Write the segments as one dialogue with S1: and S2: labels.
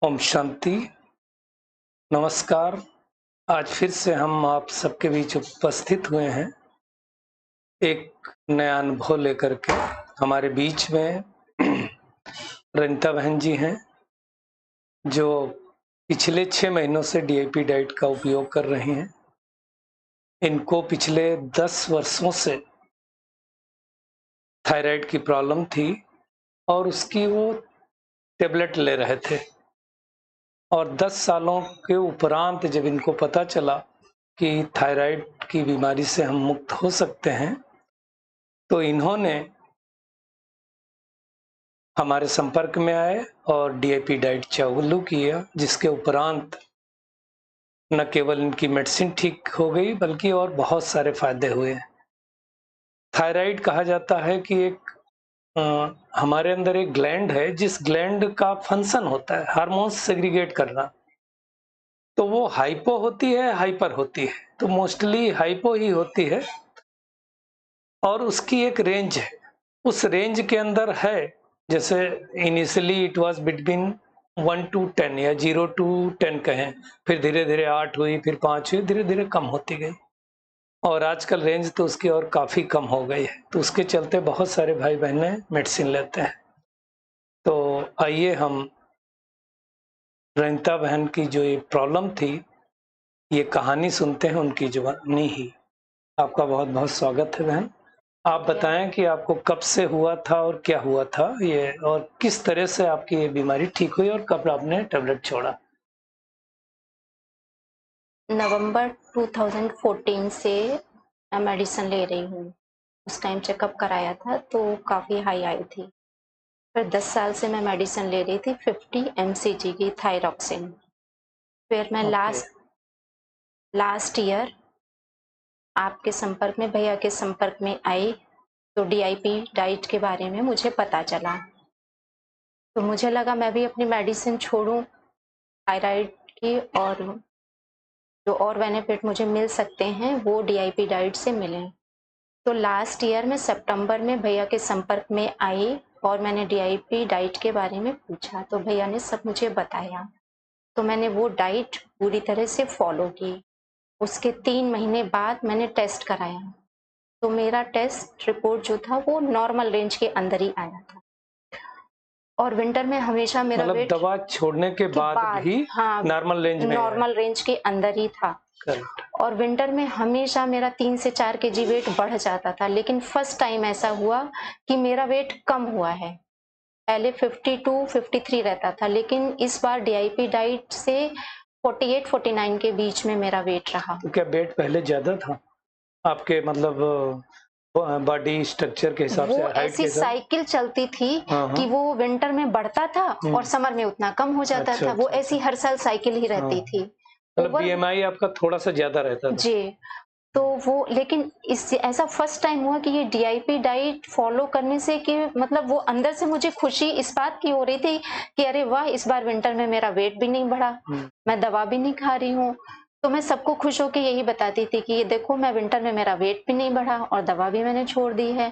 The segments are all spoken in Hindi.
S1: ओम शांति। नमस्कार। आज फिर से हम आप सबके बीच उपस्थित हुए हैं एक नया अनुभव लेकर के। हमारे बीच में रंता बहन जी हैं जो पिछले 6 महीनों से डीआईपी डाइट का उपयोग कर रही हैं। इनको पिछले 10 वर्षों से थायराइड की प्रॉब्लम थी और उसकी वो टेबलेट ले रहे थे और 10 सालों के उपरांत जब इनको पता चला कि थायराइड की बीमारी से हम मुक्त हो सकते हैं, तो इन्होंने हमारे संपर्क में आए और डीआईपी डाइट चालू किया, जिसके उपरांत न केवल इनकी मेडिसिन ठीक हो गई बल्कि और बहुत सारे फायदे हुए। थायराइड कहा जाता है कि एक हमारे अंदर एक ग्लैंड है, जिस ग्लैंड का फंक्शन होता है हार्मोन्स सेग्रीगेट करना। तो वो हाइपो होती है, हाइपर होती है, तो मोस्टली हाइपो ही होती है और उसकी एक रेंज है। उस रेंज के अंदर है, जैसे initially it was between 1 to 10 या 0 to 10 कहें, फिर धीरे धीरे 8 हुई, फिर 5 हुई, धीरे धीरे कम होती गई और आजकल रेंज तो उसकी और काफ़ी कम हो गई है। तो उसके चलते बहुत सारे भाई बहनें मेडिसिन लेते हैं। तो आइए हम रंता बहन की जो ये प्रॉब्लम थी, ये कहानी सुनते हैं उनकी जुबानी ही। आपका बहुत बहुत स्वागत है बहन। आप बताएं कि आपको कब से हुआ था और क्या हुआ था ये, और किस तरह से आपकी ये बीमारी ठीक हुई और कब आपने टेबलेट छोड़ा?
S2: नवंबर 2014 से मैं मेडिसिन ले रही हूँ। उस टाइम चेकअप कराया था तो काफ़ी हाई आई थी। फिर 10 साल से मैं मेडिसिन ले रही थी 50 mcg की थायरॉक्सिन। फिर मैं
S1: ओके।
S2: लास्ट ईयर आपके संपर्क में, भैया के संपर्क में आई तो डीआईपी डाइट के बारे में मुझे पता चला। तो मुझे लगा मैं भी अपनी मेडिसिन छोड़ूं थायराइड की, और जो और बेनिफिट मुझे मिल सकते हैं वो डीआईपी डाइट से मिलें। तो लास्ट ईयर में सितंबर में भैया के संपर्क में आई और मैंने डीआईपी डाइट के बारे में पूछा तो भैया ने सब मुझे बताया। तो मैंने वो डाइट पूरी तरह से फॉलो की। उसके 3 महीने बाद मैंने टेस्ट कराया तो मेरा टेस्ट रिपोर्ट जो था वो नॉर्मल रेंज के अंदर ही आया था। और विंटर में हमेशा मेरा
S1: मतलब
S2: वेट
S1: दवा छोड़ने के बाद भी
S2: हाँ,
S1: नॉर्मल रेंज में है?
S2: नॉर्मल रेंज के अंदर ही था।
S1: करेक्ट।
S2: और विंटर में हमेशा मेरा 3 से 4 केजी वेट बढ़ जाता था, लेकिन फर्स्ट टाइम ऐसा हुआ कि मेरा वेट कम हुआ है। पहले 52 53 रहता था, लेकिन इस बार डीआईपी डाइट से 48 49 के बीच में मेरा वेट रहा।
S1: तो क्या वेट पहले ज्यादा था आपके, मतलब बॉडी स्ट्रक्चर के हिसाब
S2: वो
S1: से, हाइट
S2: ऐसी
S1: के हिसाब?
S2: साइकिल चलती थी
S1: हाँ,
S2: कि
S1: हाँ।
S2: वो विंटर में बढ़ता था और समर में उतना कम हो जाता
S1: अच्छा,
S2: था। वो
S1: अच्छा,
S2: ऐसी
S1: अच्छा।
S2: हर साल साइकिल ही रहती
S1: हाँ,
S2: थी।
S1: मतलब
S2: ओवर
S1: बीएमआई आपका थोड़ा-सा ज़्यादा रहता था।
S2: जी। तो वो, लेकिन इससे ऐसा फर्स्ट टाइम हुआ कि ये डीआईपी डाइट फॉलो करने से कि मतलब वो अंदर से मुझे खुशी इस बात की हो रही थी कि अरे वाह, इस बार विंटर में मेरा वेट भी नहीं बढ़ा, मैं दवा भी नहीं खा रही हूँ। तो मैं सबको खुश होकर यही बताती थी कि ये देखो, मैं विंटर में मेरा वेट भी नहीं बढ़ा और दवा भी मैंने छोड़ दी है।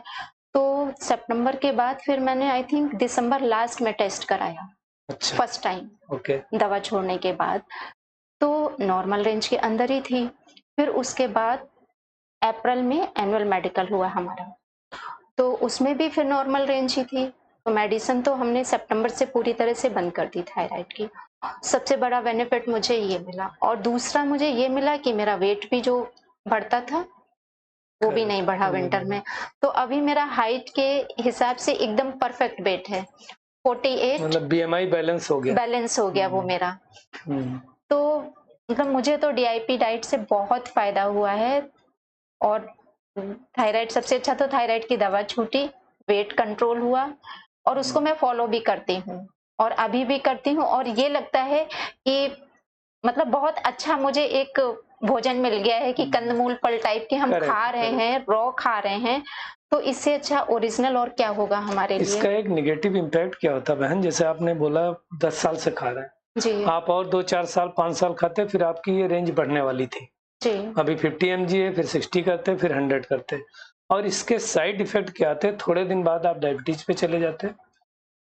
S2: तो सितंबर के बाद फिर मैंने आई थिंक दिसंबर लास्ट में टेस्ट कराया।
S1: अच्छा।
S2: First time
S1: okay.
S2: दवा छोड़ने के बाद तो नॉर्मल रेंज के अंदर ही थी। फिर उसके बाद अप्रैल में एनुअल मेडिकल हुआ हमारा, तो उसमें भी फिर नॉर्मल रेंज ही थी। तो मेडिसिन तो हमने सितंबर से पूरी तरह से बंद कर दी थायराइड की। सबसे बड़ा बेनिफिट मुझे ये मिला, और दूसरा मुझे ये मिला कि मेरा वेट भी जो बढ़ता था वो भी नहीं बढ़ा विंटर में। तो अभी मेरा हाइट के हिसाब से एकदम परफेक्ट वेट है, 48।
S1: मतलब बीएमआई बैलेंस हो गया।
S2: बैलेंस हो गया वो मेरा।
S1: हम्म।
S2: तो मतलब मुझे तो डीआईपी डाइट से बहुत फायदा हुआ है। और थायराइड, सबसे अच्छा तो थायराइड की दवा छूटी, वेट कंट्रोल हुआ और उसको मैं फॉलो भी करती हूँ और अभी भी करती हूँ। और ये लगता है कि मतलब बहुत अच्छा मुझे एक भोजन मिल गया है कि कंदमूल फल टाइप के हम खा रहे हैं, रॉ खा रहे हैं, तो इससे अच्छा ओरिजिनल और क्या होगा हमारे लिए।
S1: इसका एक नेगेटिव इम्पैक्ट क्या होता है बहन? जैसे आपने बोला 10 साल से खा रहे हैं
S2: जी
S1: आप, और 2-4 साल 5 साल खाते फिर आपकी ये रेंज बढ़ने वाली थी।
S2: जी।
S1: अभी 50 mg है, फिर 60 करते, फिर 100 करते, और इसके साइड इफेक्ट क्या आते हैं? थोड़े दिन बाद आप डायबिटीज पे चले जाते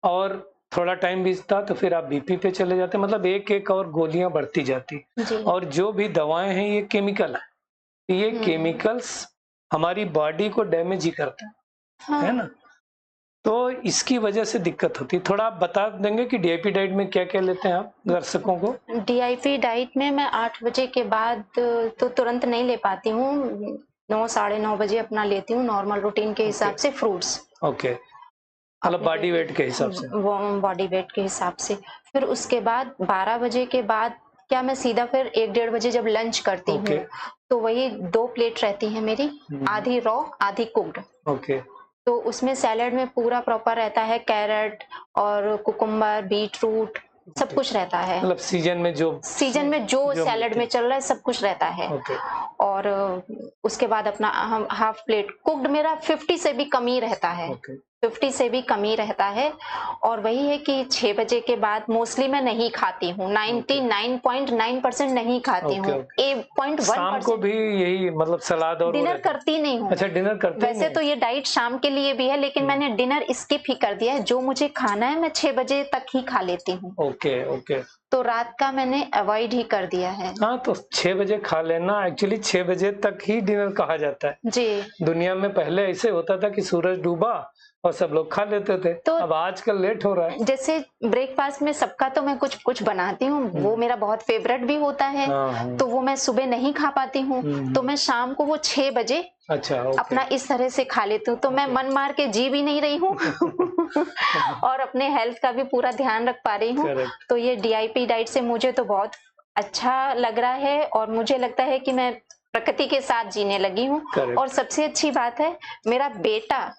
S1: और थोड़ा टाइम बीतता तो फिर आप बीपी पे चले जाते, मतलब एक-एक और गोलियाँ बढ़ती जाती।
S2: जी।
S1: और जो भी दवाएँ हैं ये केमिकल है। ये केमिकल्स हमारी बॉडी को डैमेज ही करते है ना?
S2: हाँ।
S1: तो इसकी वजह से दिक्कत होती है। थोड़ा आप बता देंगे कि डीआईपी डाइट में क्या-क्या लेते हैं आप दर्शकों को?
S2: डीआईपी डाइट में मैं 8 बजे के बाद तो तुरंत नहीं ले पाती हूँ। 9 साढ़े 9 बजे अपना लेती हूँ नॉर्मल रूटीन के हिसाब से फ्रूट्स।
S1: ओके, मतलब बॉडी वेट के हिसाब से।
S2: वो बॉडी वेट के हिसाब से। फिर उसके बाद 12 बजे के बाद क्या मैं सीधा फिर 1 डेढ़ बजे जब लंच करती
S1: ओके।
S2: हूँ, तो वही 2 प्लेट रहती है मेरी, आधी रॉ, आधी कुक्ड।
S1: ओके,
S2: तो उसमें सैलेड में पूरा प्रॉपर रहता है, कैरट और कुकुम्बर, बीटरूट सब कुछ रहता है।
S1: मतलब सीजन में जो
S2: सैलेड में चल रहा है सब कुछ रहता है।
S1: ओके,
S2: और उसके बाद अपना हम हाफ प्लेट कुक्ड मेरा 50 से भी कम ही रहता है।
S1: ओके,
S2: 50 से भी कम ही रहता है। और वही है कि 6 बजे के बाद मोस्टली मैं नहीं खाती हूँ, 99.9% नहीं खाती
S1: ओके,
S2: हूँ।
S1: ओके।
S2: 1.1%
S1: शाम को भी यही मतलब सलाद और वो
S2: डिनर
S1: रहता है?
S2: करती नहीं हूँ।
S1: अच्छा, डिनर करते ही
S2: वैसे तो
S1: नहीं?
S2: ये डाइट शाम के लिए भी है, लेकिन मैंने डिनर स्किप ही कर दिया है। जो मुझे खाना है मैं 6 बजे तक ही खा लेती हूँ।
S1: Okay, okay.
S2: तो रात का मैंने अवॉइड ही कर दिया है।
S1: हाँ, तो 6 बजे खा लेना, एक्चुअली 6 बजे तक ही डिनर कहा जाता है।
S2: जी।
S1: दुनिया में पहले ऐसे होता था कि सूरज डूबा और सब लोग खा लेते थे।
S2: तो
S1: अब आजकल लेट हो रहा है।
S2: जैसे ब्रेकफास्ट में सबका तो मैं कुछ बनाती हूँ, वो मेरा बहुत फेवरेट भी होता है।
S1: हाँ।
S2: तो वो मैं सुबह नहीं खा पाती हूँ, तो मैं शाम को वो 6 बजे
S1: अच्छा, ओके।
S2: अपना इस तरह से खा लेती हूँ। तो मैं मन मार के जी भी नहीं रही हूँ और अपने हेल्थ का भी पूरा ध्यान रख पा रही हूँ।
S1: करेक्ट।
S2: तो ये डीआईपी डाइट से मुझे तो बहुत अच्छा लग रहा है और मुझे लगता है कि मैं प्रकृति के साथ जीने लगी हूँ।
S1: करेक्ट।
S2: और सबसे अच्छी बात है, मेरा बेटा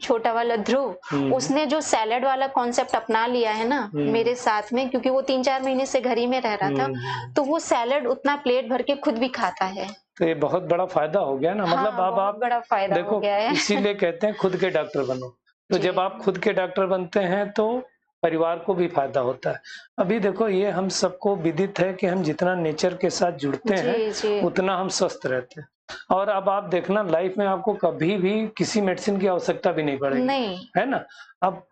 S2: छोटा वाला ध्रुव, उसने जो सैलेड वाला कॉन्सेप्ट अपना लिया है ना मेरे साथ में, क्योंकि वो 3-4 महीने से घर ही में रह रहा था, तो वो सैलेड उतना प्लेट भर के खुद भी खाता है।
S1: तो ये बहुत बड़ा फायदा हो गया ना।
S2: हाँ,
S1: मतलब अब
S2: बहुत
S1: आप
S2: बड़ा फायदा हो
S1: देखो,
S2: गया है।
S1: इसीलिए कहते हैं खुद के डॉक्टर बनो। तो
S2: जी।
S1: जब आप खुद के डॉक्टर बनते हैं तो परिवार को भी फायदा होता है। अभी देखो, ये हम सबको विदित है कि हम जितना नेचर के साथ जुड़ते हैं
S2: जी।
S1: उतना हम स्वस्थ रहते हैं। और अब आप देखना, लाइफ में आपको कभी भी किसी मेडिसिन की आवश्यकता भी नहीं पड़ेगी,
S2: नहीं।
S1: है ना? अब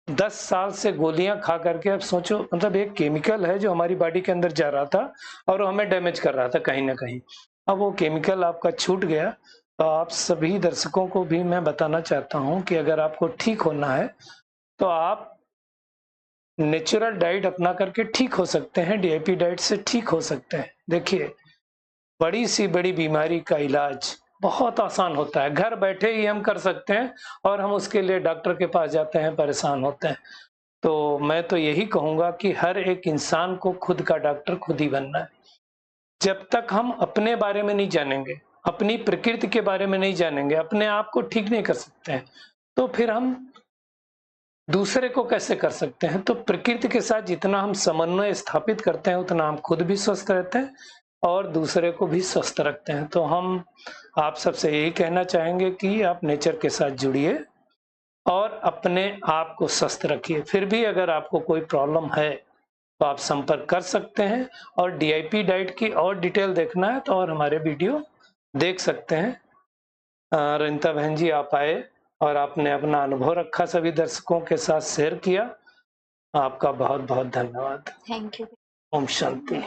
S1: 10 साल से गोलियां खा करके अब सोचो, मतलब एक केमिकल है जो हमारी बॉडी के अंदर जा रहा था और वो हमें डैमेज कर रहा था कहीं ना कहीं। अब वो केमिकल आपका छूट गया। तो आप सभी दर्शकों को भी मैं बताना चाहता हूं कि अगर आपको ठीक होना है तो आप नेचुरल डाइट अपना करके ठीक हो सकते हैं, डीआईपी डाइट से ठीक हो सकते हैं। देखिए, बड़ी सी बड़ी बीमारी का इलाज बहुत आसान होता है, घर बैठे ही हम कर सकते हैं और हम उसके लिए डॉक्टर के पास जाते हैं, परेशान होते हैं। तो मैं तो यही कहूँगा कि हर एक इंसान को खुद का डॉक्टर खुद ही बनना है। जब तक हम अपने बारे में नहीं जानेंगे, अपनी प्रकृति के बारे में नहीं जानेंगे, अपने आप को ठीक नहीं कर सकते हैं, तो फिर हम दूसरे को कैसे कर सकते हैं? तो प्रकृति के साथ जितना हम समन्वय स्थापित करते हैं, उतना हम खुद भी स्वस्थ रहते हैं और दूसरे को भी स्वस्थ रखते हैं। तो हम आप सबसे यही कहना चाहेंगे कि आप नेचर के साथ जुड़िए और अपने आप को स्वस्थ रखिए। फिर भी अगर आपको कोई प्रॉब्लम है, तो आप संपर्क कर सकते हैं और डीआईपी डाइट की और डिटेल देखना है तो और हमारे वीडियो देख सकते हैं। रंजिता बहन जी, आप आए और आपने अपना अनुभव रखा, सभी दर्शकों के साथ शेयर किया। आपका बहुत-बहुत धन्यवाद।
S2: Thank you.
S1: ओम शांति।